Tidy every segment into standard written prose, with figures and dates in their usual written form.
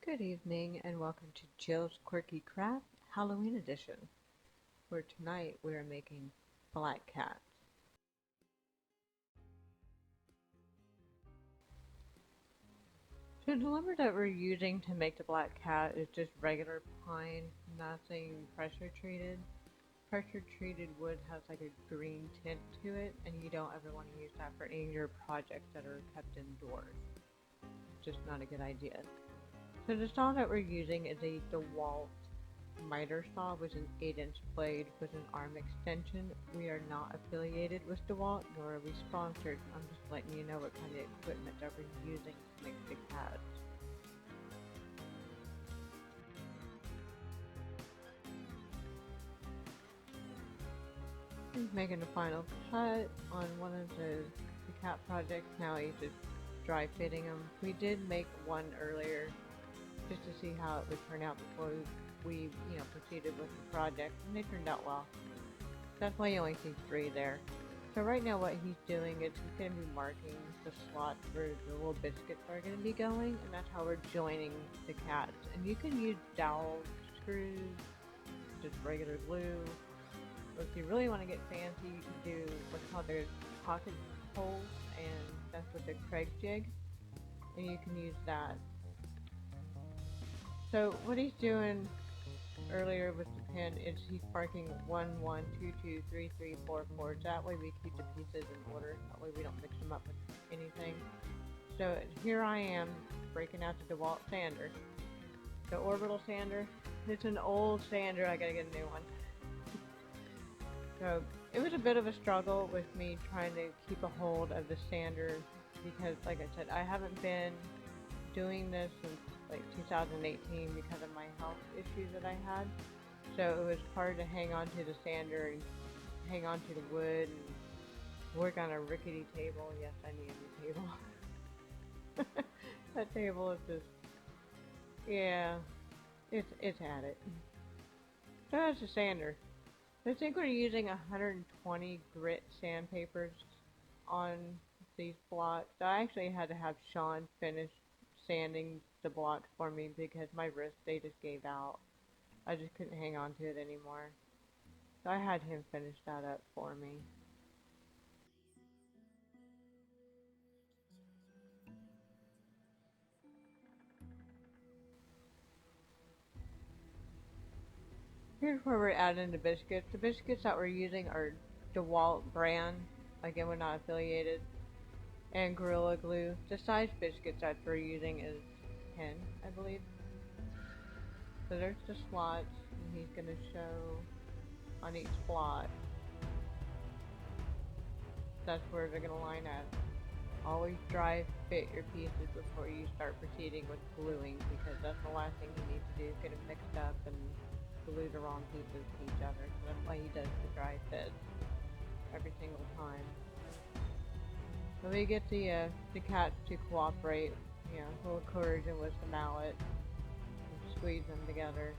Good evening and welcome to Jill's Quirky Craft Halloween Edition, where tonight we are making black cats. So the lumber that we're using to make the black cat is just regular pine, nothing pressure treated. Pressure treated wood has like a green tint to it, and you don't ever want to use that for any of your projects that are kept indoors. It's just not a good idea. So the saw that we're using is a DeWalt miter saw with an 8-inch blade with an arm extension. We are not affiliated with DeWalt, nor are we sponsored. I'm just letting you know what kind of equipment that we're using to make the cats. He's making the final cut on one of the cat projects. Now he's just dry fitting them. We did make one earlier just to see how it would turn out before we proceeded with the project, and they turned out well. That's why you only see 3 there. So right now what he's doing is he's going to be marking the slots where the little biscuits are going to be going, and that's how we're joining the cats. And you can use dowel screws, just regular glue. Or if you really want to get fancy, you can do what's called their pocket holes, and that's with the Craig jig, and you can use that. So what he's doing earlier with the pin is he's marking 1, 1, 2, 2, 3, 3, 4, 4. That way we keep the pieces in order. That way we don't mix them up with anything. So here I am breaking out the DeWalt sander. The orbital sander. It's an old sander. I gotta get a new one. So it was a bit of a struggle with me trying to keep a hold of the sander because, like I said, I haven't been doing this since like 2018 because of my health issues that I had. So it was hard to hang on to the sander and hang on to the wood and work on a rickety table. Yes, I need a new table. That table is just, yeah, it's had it. So that's the sander. I think we're using 120 grit sandpapers on these blocks. I actually had to have Sean finish sanding the blocks for me because my wrists, they just gave out. I just couldn't hang on to it anymore. So I had him finish that up for me. Here's where we're adding the biscuits. The biscuits that we're using are DeWalt brand. Again, we're not affiliated. And Gorilla Glue. The size biscuits that we're using is 10, I believe. So there's the slots, and he's going to show on each slot. That's where they're going to line up. Always dry fit your pieces before you start proceeding with gluing, because that's the last thing you need to do is get them mixed up and glue the wrong pieces to each other. So that's why he does the dry fit every single time. So we get the cats to cooperate, a little coercion with the mallet, and squeeze them together.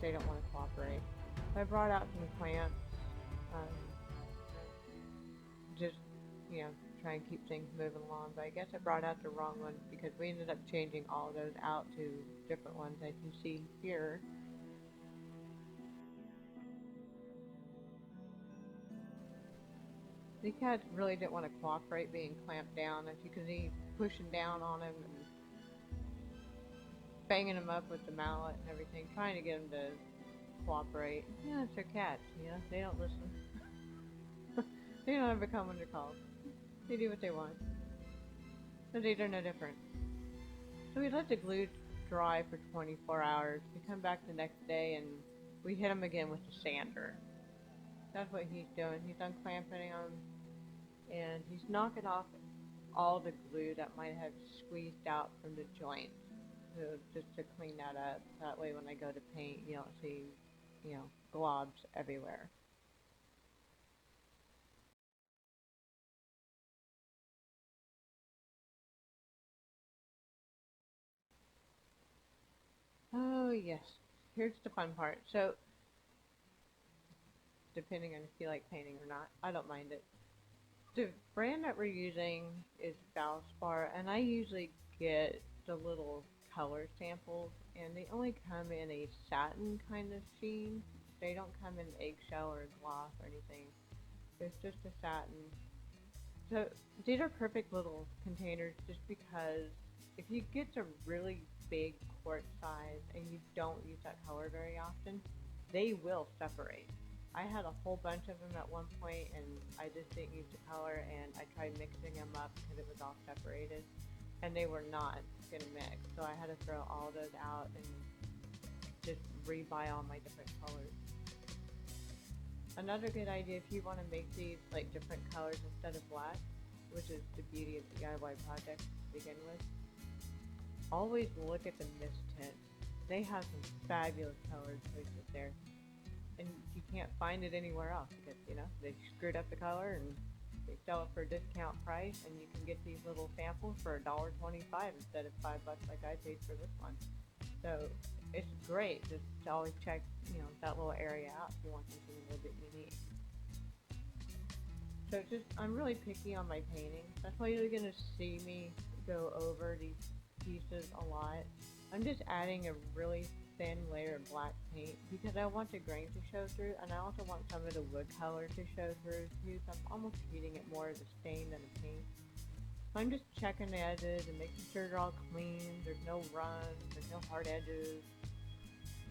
They don't want to cooperate. I brought out some plants, just, try and keep things moving along, but I guess I brought out the wrong ones because we ended up changing all of those out to different ones as you see here. The cats really didn't want to cooperate being clamped down. As you can see, pushing down on him and banging him up with the mallet and everything, trying to get him to cooperate. Yeah, it's their cats, they don't listen. They don't ever come when they're called. They do what they want. So these are no different. So we let the glue dry for 24 hours. We come back the next day and we hit him again with the sander. That's what he's doing. He's unclamping them and he's knocking off all the glue that might have squeezed out from the joints. So just to clean that up. That way when I go to paint, you don't see, globs everywhere. Oh yes, here's the fun part. So, depending on if you like painting or not, I don't mind it. The brand that we're using is Valspar, and I usually get the little color samples, and they only come in a satin kind of sheen. They don't come in eggshell or gloss or anything. It's just a satin. So these are perfect little containers just because if you get a really big quart size and you don't use that color very often, they will separate. I had a whole bunch of them at one point and I just didn't use the color and I tried mixing them up because it was all separated and they were not gonna mix. So I had to throw all those out and just rebuy all my different colors. Another good idea if you want to make these like different colors instead of black, which is the beauty of DIY projects to begin with, always look at the mist tints. They have some fabulous color choices there. And you can't find it anywhere else because, you know, they screwed up the color and they sell it for a discount price and you can get these little samples for $1.25 instead of $5 like I paid for this one. So it's great just to always check, you know, that little area out if you want something a little bit unique. So just, I'm really picky on my painting. That's why you're gonna see me go over these pieces a lot. I'm just adding a really thin layer of black paint because I want the grain to show through and I also want some of the wood color to show through too, so I'm almost treating it more as a stain than a paint. So I'm just checking the edges and making sure they're all clean, there's no runs, there's no hard edges,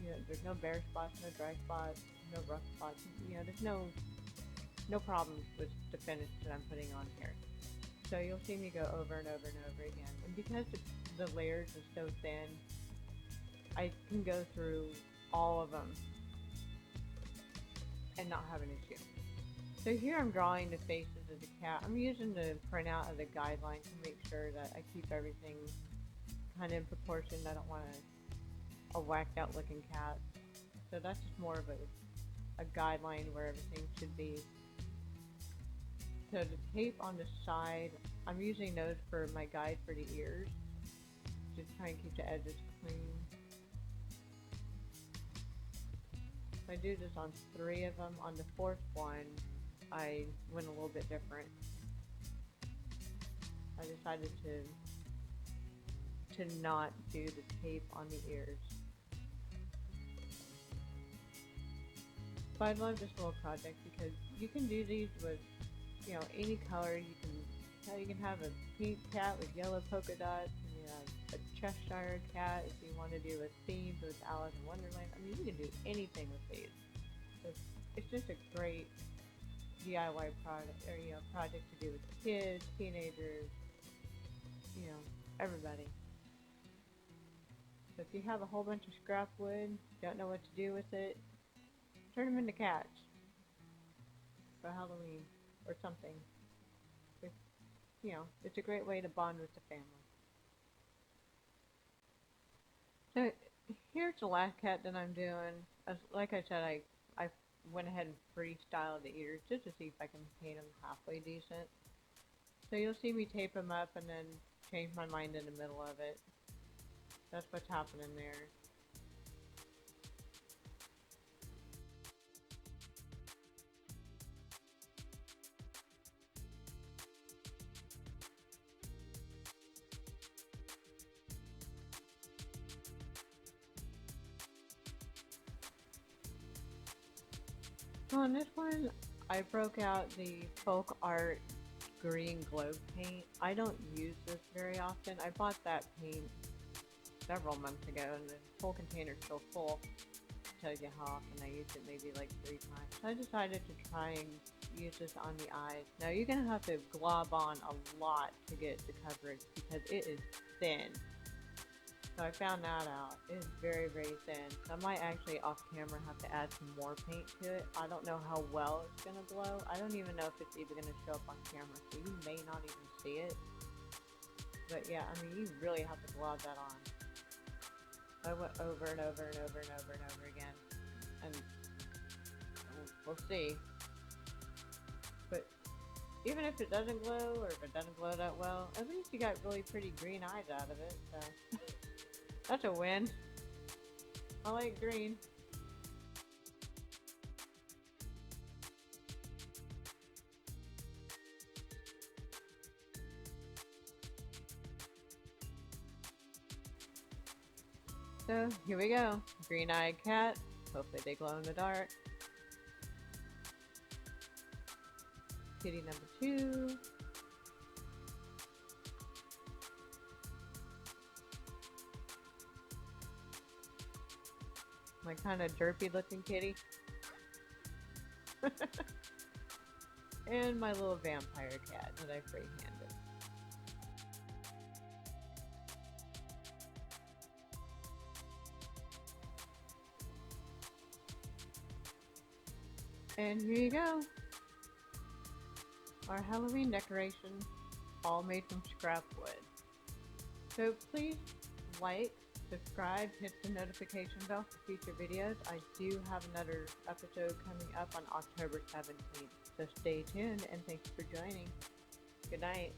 you know, there's no bare spots, no dry spots, no rough spots, you know, there's no problems with the finish that I'm putting on here. So you'll see me go over and over and over again. And because the layers are so thin, I can go through all of them and not have an issue. So here I'm drawing the faces of the cat. I'm using the printout of the guideline to make sure that I keep everything kind of in proportion. I don't want a whacked out looking cat. So that's just more of a guideline where everything should be. So the tape on the side, I'm using those for my guide for the ears. Just try and keep the edges clean. I do this on 3 of them. On the 4th one, I went a little bit different. I decided to not do the tape on the ears. But I love this little project because you can do these with, you know, any color. You can have a pink cat with yellow polka dots, and you have a Cheshire cat if you want to do a theme with Alice in Wonderland. I mean, you can do anything with these. So it's just a great DIY product, or, you know, project to do with kids, teenagers, you know, everybody. So if you have a whole bunch of scrap wood, don't know what to do with it, turn them into cats for Halloween or something. You know, it's a great way to bond with the family. So here's the last cat that I'm doing. Like I said, I went ahead and freestyled the ears just to see if I can paint them halfway decent. So you'll see me tape them up and then change my mind in the middle of it. That's what's happening there. So on this one, I broke out the folk art green glow paint. I don't use this very often. I bought that paint several months ago and the whole container's still full. Tells you how often I used it, maybe like 3 times. So I decided to try and use this on the eyes. Now you're going to have to glob on a lot to get the coverage because it is thin. So I found that out. It is very, very thin. So I might actually off camera have to add some more paint to it. I don't know how well it's going to glow. I don't even know if it's even going to show up on camera, so you may not even see it. But yeah, I mean, you really have to glob that on. I went over and over and over and over and over again. And we'll see. But even if it doesn't glow, or if it doesn't glow that well, at least you got really pretty green eyes out of it, so that's a win. I like green. So here we go. Green-eyed cat. Hopefully they glow in the dark. Kitty number 2. My kind of derpy looking kitty. And my little vampire cat that I free-handed. And here you go. Our Halloween decorations, all made from scrap wood. So please like, subscribe, hit the notification bell for future videos. I do have another episode coming up on October 17th. So stay tuned and thanks for joining. Good night.